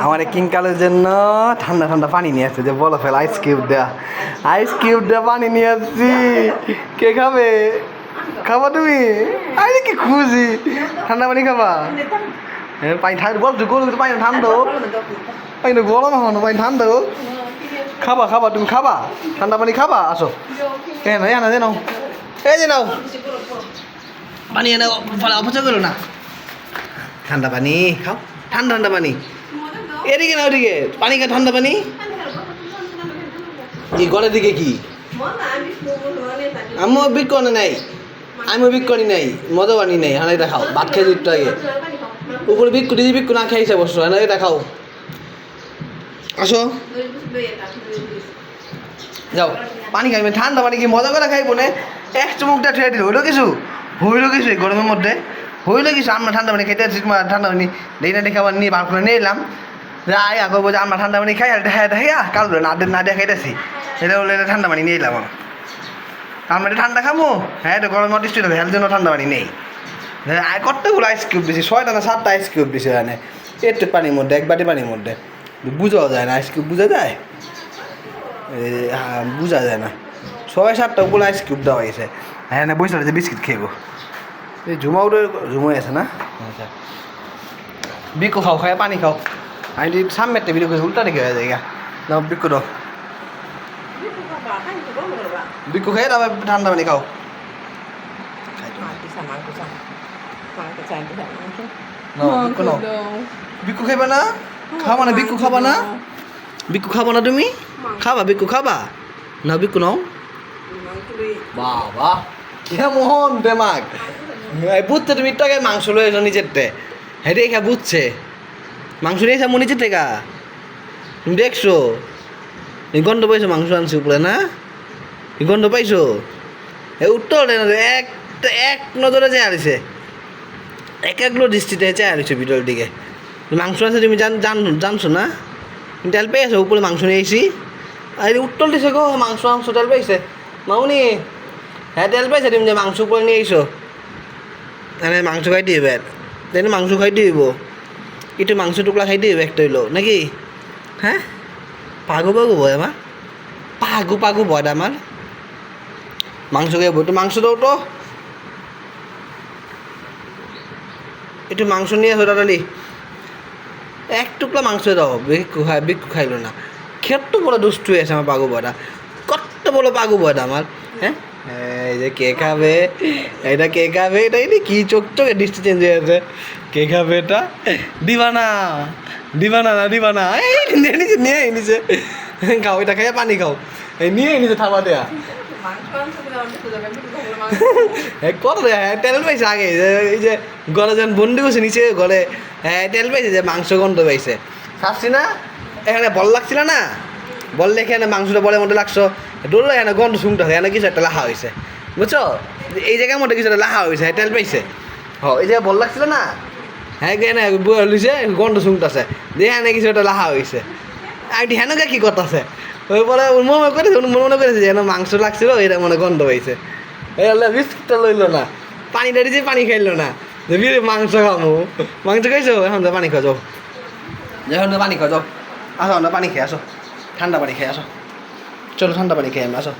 আমার কিংকালের জন্য ঠান্ডা ঠান্ডা পানি নিয়ে আসছে, যে বলো ফেল আইস কিউব দেয়া পানি নিয়ে আসছি। কে খাবে? খাবা তুমি? আরে কি খুশি, ঠান্ডা পানি খাবা? হ্যাঁ পানি ঠান্ডা বল, গরু পানি ঠান্ডা, পানি গরম এখনো, পানি ঠান্ডা। খাবা খাবা তুমি খাবা? ঠান্ডা পানি খাবা? আসো কেন না যে নাও, এই যে নাও পানি এনে অপচয় করো না। ঠান্ডা পানি খাও, ঠান্ডা ঠান্ডা পানি। এদিকে না ওদিকে পানি খা, ঠান্ডা পানি। এই গড়ের দিকে কি আমিও বিক্ষণে নাই, আমিও বিক্ষণি নাই, মজা পানি নেই। হ্যাঁ এটা খাও, ভাত খেয়ে দিতে আগে উপরে বিক্ষু দিদি, বিক্ষু না খেয়েছে বসো, হ্যাঁ এটা খাও। আসো যাও পানি খাইবে, ঠান্ডা পানি কি মজা করে খাইবো না? এক চুমুকটা ঠেয়ে দিল, হইলো কিছু এই গরমের মধ্যে হইলো কিছু। আমরা ঠান্ডা পানি খাইতে আসছি, তোমার ঠান্ডা পানি দেই না দেখে আবার নিয়ে বার করে নিয়ে এলাম। যাই আগে বলছে আমরা ঠান্ডা পানি খাই, আর হ্যাঁ কাল না দিয়ে খাইতেছি, এটা বলে এটা ঠান্ডা পানি নিয়ে এলাম। আমরা এটা ঠান্ডা খাবো, হ্যাঁ এটা গরমের মধ্যে স্টুডেন্ট হেলথ জন্য ঠান্ডা পানি নেই। কতগুলো আইস কিউব দিছি, 6টা না 7টা আইস কিউব দিছি এখানে একটু পানির মধ্যে, এক বাটি পানির মধ্যে। বোঝাও যায় না আইস কিউব, বোঝা যায়? হ্যাঁ বোঝা যায় না। 6-7টা উপরে আইস কিউব দেওয়া হয়েছে। হ্যাঁ না বসে আছে বিস্কিট খেয়েবো। এই ঝুমাই আছে না? আচ্ছা বিকু খাও, খায় পানি খাও। আমি সামনেরটা বিরু খেয়ে উল্টা রেখে হয়ে যায় না, বিকু দাও, বিকু খেয়ে তবে ঠান্ডা পানি খাও। বিকু খাইবা না? খাবা না বিকু খাবা না? বিকু খাবা না তুমি? খাবা বিকু খাবা না? বিকু নাও বাবা কেমন দেমাগ বুঝতে, তুমি একটু আগে মাংস লয়ে এসো নিজেরতে, হেঁটে খা বুঝছে মাংস নিয়ে এসে নিজের টেকা তুমি দেখছো? গন্ধ পাইছো মাংস আনছি উপরে না? গন্ধ পাইছো? উত্তর এক নজরে চেয়ে আনিছে, একগুলো দৃষ্টিতে চেয়ে আনিছো ভিতরের দিকে। মাংস আছে তুমি জানছো না? তুমি তেল পেয়েছো উপরে মাংস নিয়ে এসি, আর উত্তর দিছে গো মাংস তেল পাইছে মামুনি। হ্যাঁ তেল পাইছে, তুমি যে মাংস উপরে নিয়ে এসো, তাহলে মাংস খাইতে হবে, তাহলে মাংস খাইতে হইব, একটু মাংস টুকরা খাইতে হইব একটা হইলো নাকি? হ্যাঁ পাগু ভয় আমার, পাগু ভয় আমার। মাংস খাইব, একটু মাংস দাও তো, একটু মাংস নিয়ে আসো তাড়াতাড়ি, এক টুকরা মাংস দাও। বিক্ষু খাইলো না, খেট্ট বড় দুষ্টু হয়ে আছে আমার পাগু ভয়টা, কত বড় পাগু ভয়টা আমার। হ্যাঁ এই যে কে খাবে, এটা কে খাবে, এটা কি চোখে দৃষ্টি চেঞ্জ হয়ে আছে। কে খাবে এটা? দিবানা নিয়ে নিচে খাও, এটা খাইয়া পানি খাও, এই নিয়ে নিচে থাবা দেয়া। কত তেল পাইছে আগে, এই যে গলে যখন বন্দি করছে নিচে গলে, হ্যাঁ তেল পাইছে, যে মাংস গন্ধ পাইছে। খাচ্ছি না এখানে বল লাগছিল না, বললে এখানে মাংসটা বলের মধ্যে লাগছো, ডরলো এখানে গন্ধ শুনতে হয়, এখানে কিছু একটা লাহা হয়েছে বুঝছো? এই জায়গার মধ্যে কিছু একটা লাহা হয়েছে, তেল পাইছে। এই জায়গায় বল লাগছিল না, হ্যাঁ এখানে বলিছে গন্ধ শুনতেছে, যে এখানে কিছু একটা লাহা হয়েছে। আর হেনকে কি করতেছে, ওই বলে মনে করেছে, মনে করেছে যেন মাংস লাগছিল, এটা মনে গন্ধ পাইছে। এই বিস্কুটটা লইলো না, পানিটা দিয়েছে পানি খাইলো না, যে মাংস খাবো, মাংস খাইছো এখন তো পানি খাও যাও, এখন তো পানি খাও যাও, আসো আমরা পানি খেয়ে আসো, ঠান্ডা পানি খেয়ে আসো, চলো ঠান্ডা পানি খেয়ে আসো,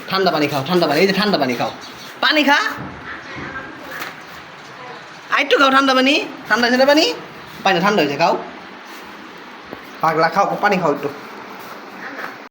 ঠান্ডা পানি খাও, ঠান্ডা পানি, এই যে ঠান্ডা পানি খাও, পানি খা আরেকটু খাও, ঠান্ডা পানি, ঠান্ডা হয়েছে পানি, পানি ঠান্ডা হয়েছে খাও, পাগলা খাও পানি খাও একটু।